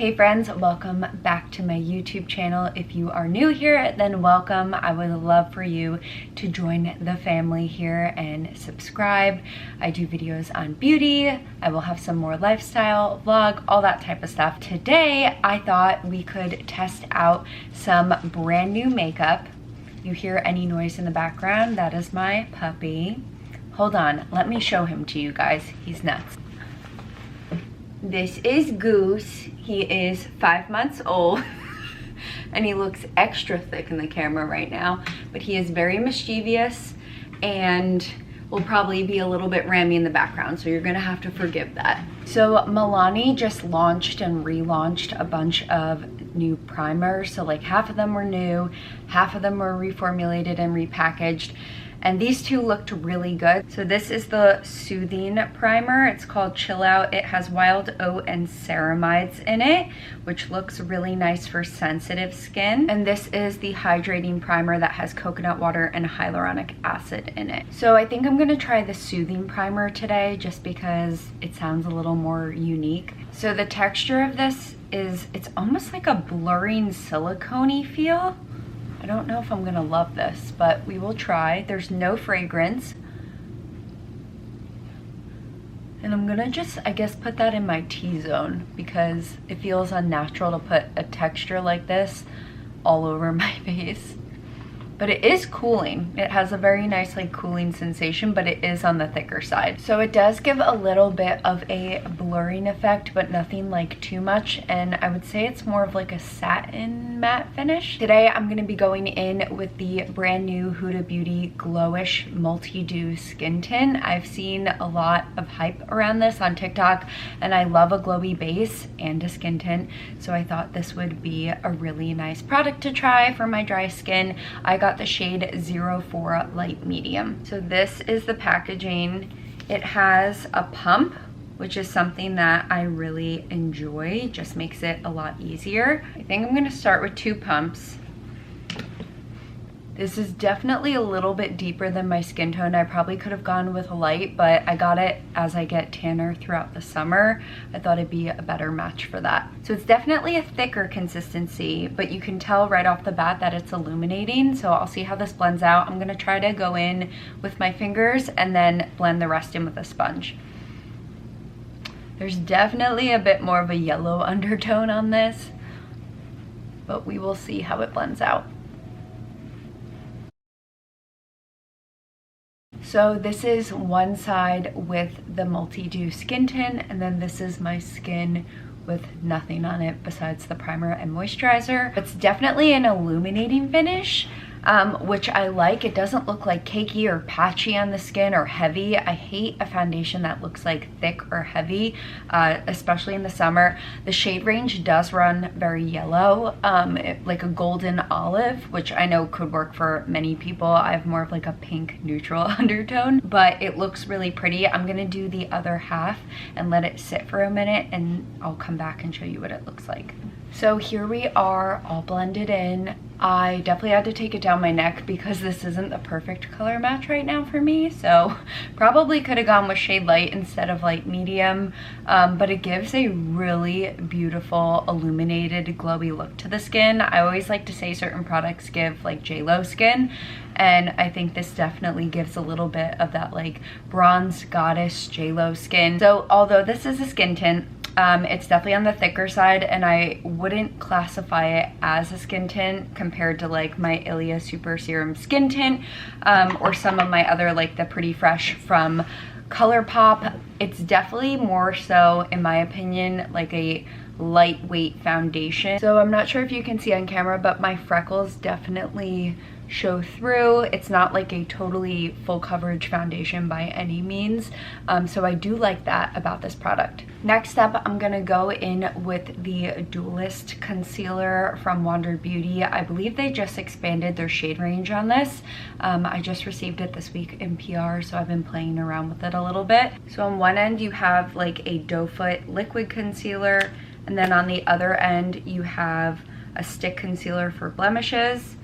Hey friends, welcome back to my YouTube channel. If you are new here, then welcome. I would love for you to join the family here and subscribe. I do videos on beauty. I will have some more lifestyle, vlog, all that type of stuff. Today, I thought we could test out some brand new makeup. You hear any noise in the background? That is my puppy. Hold on, let me show him to you guys. He's nuts. This is Goose. He is 5 months old and he looks extra thick in the camera right now, but he is very mischievous and will probably be a little bit rammy in the background, so you're gonna have to forgive that. So Milani just launched and relaunched a bunch of new primers. So like half of them were new, half of them were reformulated and repackaged. And these two looked really good. So this is the Soothing Primer. It's called Chill Out. It has wild oat and ceramides in it, which looks really nice for sensitive skin. And this is the Hydrating Primer that has coconut water and hyaluronic acid in it. So I think I'm gonna try the Soothing Primer today just because it sounds a little more unique. So the texture of this is, it's almost like a blurring silicone-y feel. I don't know if I'm gonna love this, but we will try. There's no fragrance. And I'm gonna just, I guess, put that in my T-zone because it feels unnatural to put a texture like this all over my face. But it is cooling. It has a very nice like cooling sensation, but it is on the thicker side. So it does give a little bit of a blurring effect, but nothing like too much. And I would say it's more of like a satin matte finish. Today I'm gonna be going in with the brand new Huda Beauty Glowish Multi-Dew Skin Tint. I've seen a lot of hype around this on TikTok, and I love a glowy base and a skin tint. So I thought this would be a really nice product to try for my dry skin. I got the shade 04 Light Medium. So this is the packaging. It has a pump, which is something that I really enjoy. It just makes it a lot easier. I think I'm gonna start with 2 pumps. This is definitely a little bit deeper than my skin tone. I probably could have gone with a light, but I got it as I get tanner throughout the summer. I thought it'd be a better match for that. So it's definitely a thicker consistency, but you can tell right off the bat that it's illuminating. So I'll see how this blends out. I'm gonna try to go in with my fingers and then blend the rest in with a sponge. There's definitely a bit more of a yellow undertone on this, but we will see how it blends out. So this is one side with the Multi-Dew Skin Tint, and then this is my skin with nothing on it besides the primer and moisturizer. It's definitely an illuminating finish, which I like. It doesn't look like cakey or patchy on the skin or heavy. I hate a foundation that looks like thick or heavy, especially in the summer. The shade range does run very yellow, like a golden olive, which I know could work for many people. I have more of like a pink neutral undertone, but it looks really pretty. I'm gonna do the other half and let it sit for a minute, and I'll come back and show you what it looks like. So here we are, all blended in. I definitely had to take it down my neck because this isn't the perfect color match right now for me. So probably could have gone with shade light instead of light medium, but it gives a really beautiful illuminated glowy look to the skin. I always like to say certain products give like J-Lo skin, and I think this definitely gives a little bit of that like bronze goddess J-Lo skin. So although this is a skin tint, it's definitely on the thicker side, and I wouldn't classify it as a skin tint compared to like my Ilia Super Serum Skin Tint, or some of my other like the Pretty Fresh from ColourPop. It's definitely more so, in my opinion, like a lightweight foundation. So I'm not sure if you can see on camera, but my freckles definitely show through. It's not like a totally full coverage foundation by any means, so I do like that about this product. Next up, I'm gonna go in with the Duelist Concealer from Wander Beauty. I believe they just expanded their shade range on this. I just received it this week in PR, so I've been playing around with it a little bit. So on one end you have like a doe foot liquid concealer, and then on the other end you have a stick concealer for blemishes.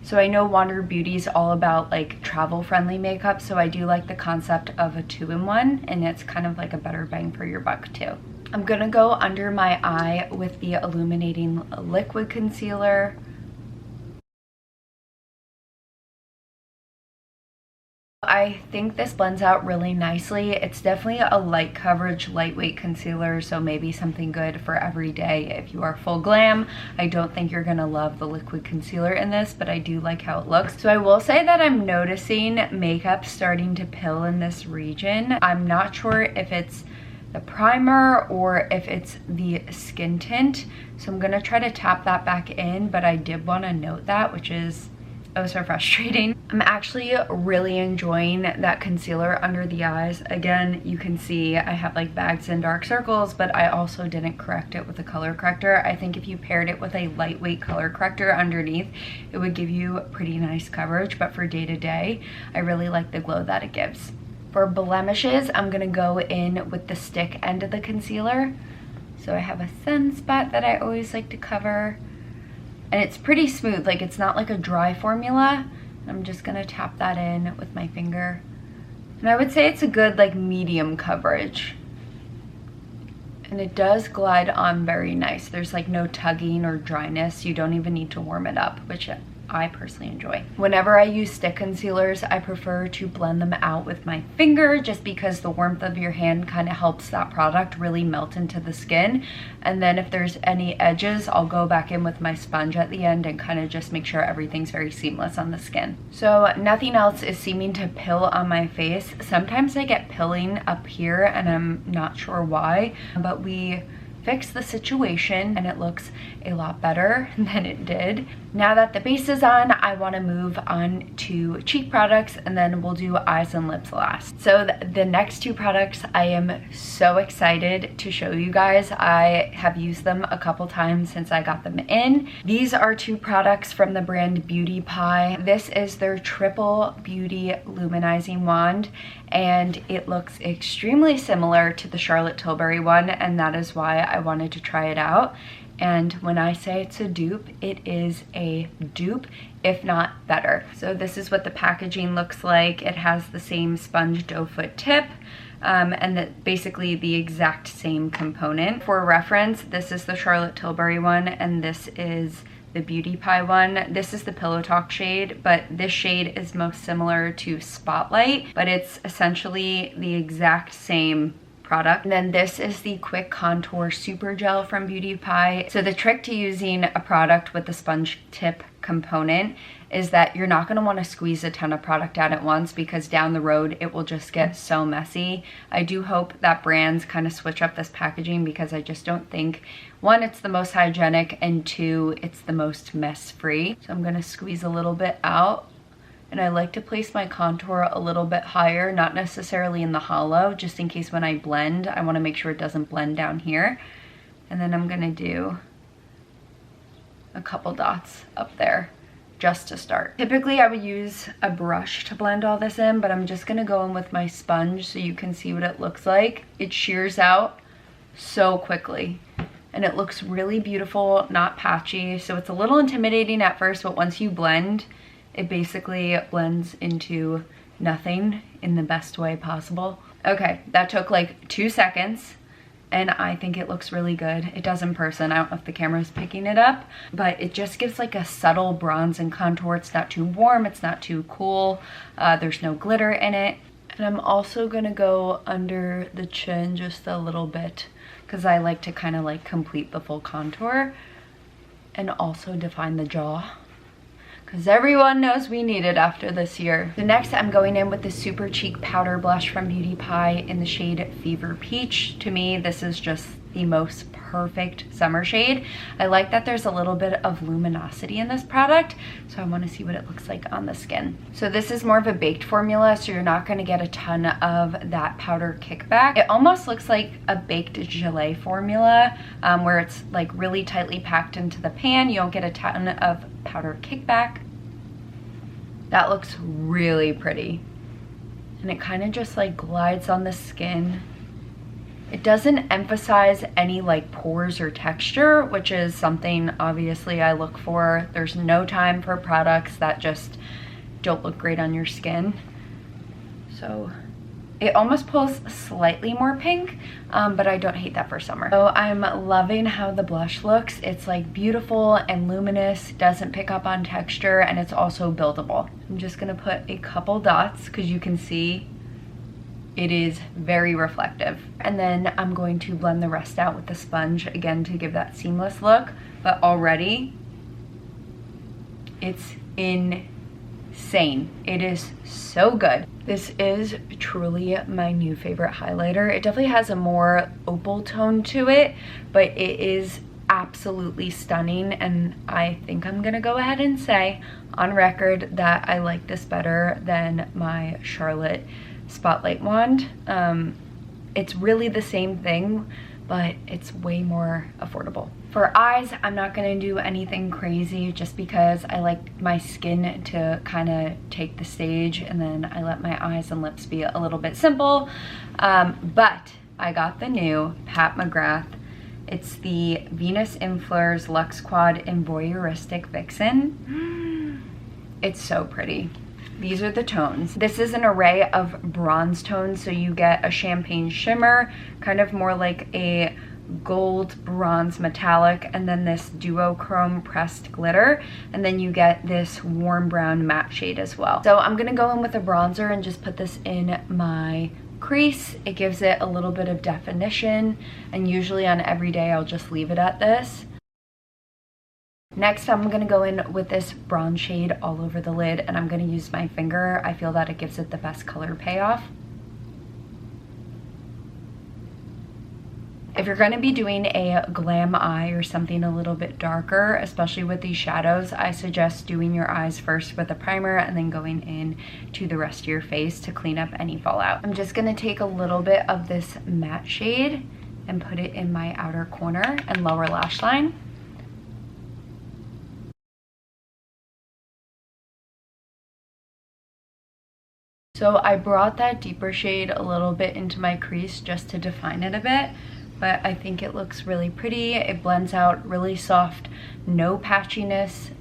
So I know Wander Beauty is all about like travel friendly makeup, so I do like the concept of a 2-in-1, and it's kind of like a better bang for your buck too. I'm gonna go under my eye with the illuminating liquid concealer. I think this blends out really nicely. It's definitely a light coverage, lightweight concealer, so maybe something good for every day if you are full glam. I don't think you're gonna love the liquid concealer in this, but I do like how it looks. So I will say that I'm noticing makeup starting to pill in this region. I'm not sure if it's the primer or if it's the skin tint, so I'm gonna try to tap that back in, but I did want to note that, which is oh so frustrating. I'm actually really enjoying that concealer under the eyes. Again, you can see I have like bags and dark circles, but I also didn't correct it with a color corrector. I think if you paired it with a lightweight color corrector underneath, it would give you pretty nice coverage, but for day to day, I really like the glow that it gives. For blemishes, I'm gonna go in with the stick end of the concealer. So I have a thin spot that I always like to cover, and it's pretty smooth, like it's not like a dry formula. I'm just gonna tap that in with my finger. And I would say it's a good like medium coverage. And it does glide on very nice. There's like no tugging or dryness. You don't even need to warm it up, which I personally enjoy. Whenever I use stick concealers, I prefer to blend them out with my finger, just because the warmth of your hand kind of helps that product really melt into the skin. And then if there's any edges, I'll go back in with my sponge at the end and kind of just make sure everything's very seamless on the skin. So nothing else is seeming to pill on my face. Sometimes I get pilling up here and I'm not sure why, but we fixed the situation and it looks a lot better than it did. Now that the base is on, I want to move on to cheek products, and then we'll do eyes and lips last. So the next two products I am so excited to show you guys. I have used them a couple times since I got them in. These are two products from the brand Beauty Pie. This is their Triple Beauty Luminizing Wand, and it looks extremely similar to the Charlotte Tilbury one, and that is why I wanted to try it out. And when I say it's a dupe, it is a dupe, if not better. So this is what the packaging looks like. It has the same sponge doe foot tip, and basically the exact same component. For reference, this is the Charlotte Tilbury one, and this is the Beauty Pie one. This is the Pillow Talk shade, but this shade is most similar to Spotlight, but it's essentially the exact same product. And then this is the Quick Contour Super Gel from Beauty Pie. So the trick to using a product with the sponge tip component is that you're not going to want to squeeze a ton of product out at once, because down the road it will just get so messy. I do hope that brands kind of switch up this packaging, because I just don't think, one, it's the most hygienic, and two, it's the most mess free. So I'm going to squeeze a little bit out. And I like to place my contour a little bit higher, not necessarily in the hollow, just in case when I blend, I want to make sure it doesn't blend down here. And then I'm going to do a couple dots up there just to start. Typically I would use a brush to blend all this in, but I'm just going to go in with my sponge so you can see what it looks like. It shears out so quickly, and it looks really beautiful, not patchy. So it's a little intimidating at first, but once you blend, it basically blends into nothing in the best way possible. Okay, that took like 2 seconds, and I think it looks really good. It does in person. I don't know if the camera's picking it up, but it just gives like a subtle bronze and contour. It's not too warm, it's not too cool. There's no glitter in it. And I'm also gonna go under the chin just a little bit, because I like to kind of like complete the full contour and also define the jaw, because everyone knows we need it after this year. So next I'm going in with the Super Cheek Powder Blush from Beauty Pie in the shade Fever Peach. To me, this is just the most perfect summer shade. I like that there's a little bit of luminosity in this product, so I want to see what it looks like on the skin. So this is more of a baked formula, so you're not going to get a ton of that powder kickback. It almost looks like a baked gelée formula, where it's like really tightly packed into the pan. You don't get a ton of powder kickback. That looks really pretty, and it kind of just like glides on the skin. It doesn't emphasize any like pores or texture, which is something obviously I look for. There's no time for products that just don't look great on your skin. So It almost pulls slightly more pink, but I don't hate that for summer. So I'm loving how the blush looks. It's like beautiful and luminous, doesn't pick up on texture, and it's also buildable. I'm just gonna put a couple dots because you can see it is very reflective. And then I'm going to blend the rest out with the sponge again to give that seamless look, but already it's insane. It is so good. This is truly my new favorite highlighter. It definitely has a more opal tone to it, but it is absolutely stunning, and I think I'm gonna go ahead and say on record that I like this better than my Charlotte Spotlight wand. It's really the same thing, but it's way more affordable. For eyes, I'm not gonna do anything crazy just because I like my skin to kind of take the stage, and then I let my eyes and lips be a little bit simple. But I got the new Pat McGrath. It's the Venus in Fleurs Luxe Quad in Voyeuristic Vixen. It's so pretty. These are the tones. This is an array of bronze tones, so you get a champagne shimmer, kind of more like a gold bronze metallic, and then this duochrome pressed glitter, and then you get this warm brown matte shade as well. So I'm gonna go in with a bronzer and just put this in my crease. It gives it a little bit of definition, and usually on every day I'll just leave it at this. Next, I'm gonna go in with this bronze shade all over the lid, and I'm gonna use my finger. I feel that it gives it the best color payoff. If you're gonna be doing a glam eye or something a little bit darker, especially with these shadows, I suggest doing your eyes first with a primer and then going in to the rest of your face to clean up any fallout. I'm just gonna take a little bit of this matte shade and put it in my outer corner and lower lash line. So I brought that deeper shade a little bit into my crease just to define it a bit, but I think it looks really pretty. It blends out really soft, no patchiness,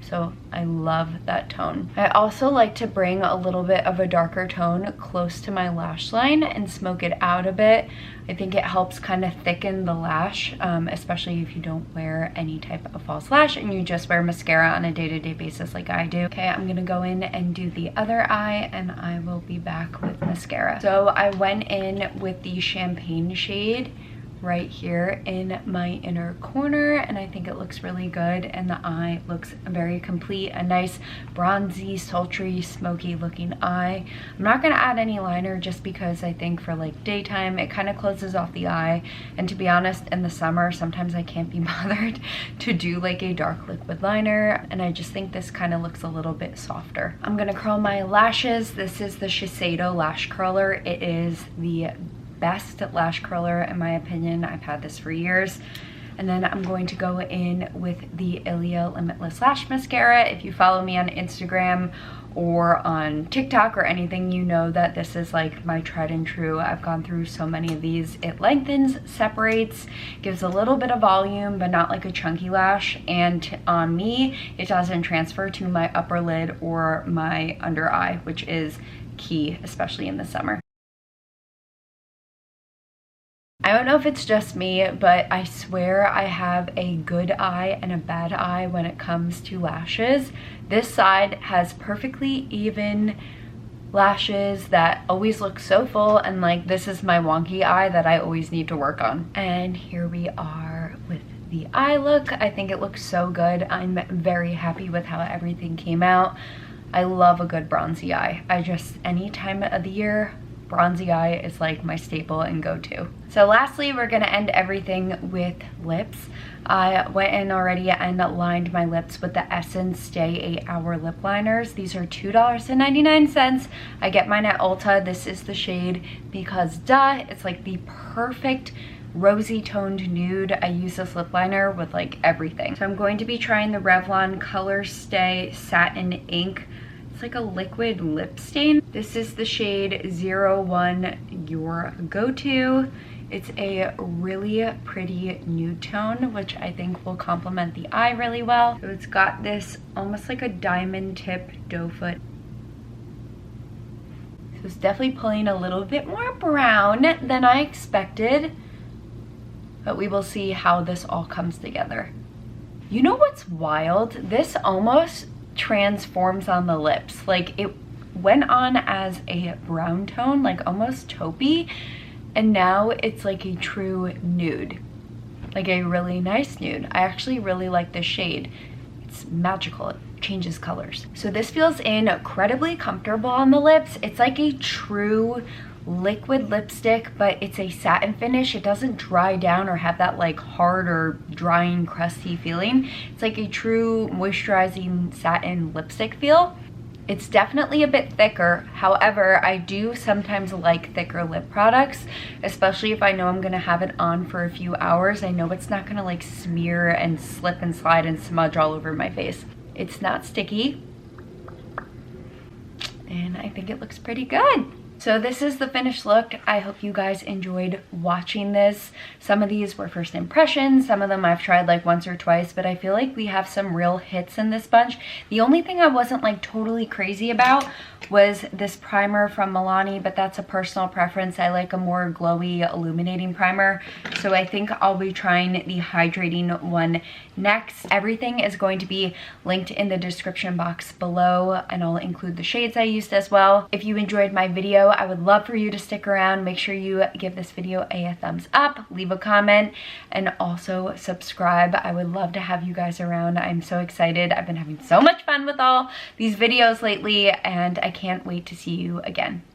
so I love that tone. I also like to bring a little bit of a darker tone close to my lash line and smoke it out a bit. I think it helps kind of thicken the lash, especially if you don't wear any type of false lash and you just wear mascara on a day-to-day basis like I do. Okay, I'm gonna go in and do the other eye, and I will be back with mascara. So I went in with the champagne shade right here in my inner corner, and I think it looks really good, and the eye looks very complete. A nice bronzy, sultry, smoky looking eye. I'm not gonna add any liner just because I think for like daytime it kind of closes off the eye, and to be honest, in the summer sometimes I can't be bothered to do like a dark liquid liner, and I just think this kind of looks a little bit softer. I'm gonna curl my lashes. This is the Shiseido lash curler. It is the best lash curler in my opinion. I've had this for years. And then I'm going to go in with the Ilia Limitless Lash Mascara. If you follow me on Instagram or on TikTok or anything, you know that this is like my tried and true. I've gone through so many of these. It lengthens, separates, gives a little bit of volume, but not like a chunky lash. And on me, it doesn't transfer to my upper lid or my under eye, which is key, especially in the summer. I don't know if it's just me, but I swear I have a good eye and a bad eye when it comes to lashes. This side has perfectly even lashes that always look so full, and like this is my wonky eye that I always need to work on. And here we are with the eye look. I think it looks so good. I'm very happy with how everything came out. I love a good bronzy eye. Any time of the year, bronzy eye is like my staple and go-to. So lastly, we're gonna end everything with lips. I went in already and lined my lips with the Essence Stay 8-Hour Lip Liners. These are $2.99. I get mine at Ulta. This is the shade Because Duh. It's like the perfect rosy toned nude. I use this lip liner with like everything. So I'm going to be trying the Revlon Color Stay Satin Ink. It's like a liquid lip stain. This is the shade 01 Your Go-To. It's a really pretty nude tone, which I think will complement the eye really well. So it's got this almost like a diamond tip doe foot. So So it's definitely pulling a little bit more brown than I expected, but we will see how this all comes together. You know what's wild? This almost transforms on the lips. Like, it went on as a brown tone, like almost taupey, and now it's like a true nude, like a really nice nude. I actually really like this shade. It's magical. It changes colors. So this feels incredibly comfortable on the lips. It's like a true liquid lipstick, but it's a satin finish. It doesn't dry down or have that like hard or drying crusty feeling. It's like a true moisturizing satin lipstick feel. It's definitely a bit thicker. However, I do sometimes like thicker lip products, especially if I know I'm gonna have it on for a few hours. I know it's not gonna like smear and slip and slide and smudge all over my face. It's not sticky, and I think it looks pretty good. So this is the finished look. I hope you guys enjoyed watching this. Some of these were first impressions. Some of them I've tried like once or twice, but I feel like we have some real hits in this bunch. The only thing I wasn't like totally crazy about was this primer from Milani, but that's a personal preference. I like a more glowy, illuminating primer. So I think I'll be trying the hydrating one next. Everything is going to be linked in the description box below, and I'll include the shades I used as well. If you enjoyed my video, I would love for you to stick around. Make sure you give this video a thumbs up, leave a comment, and also subscribe. I would love to have you guys around. I'm so excited. I've been having so much fun with all these videos lately, and I can't wait to see you again.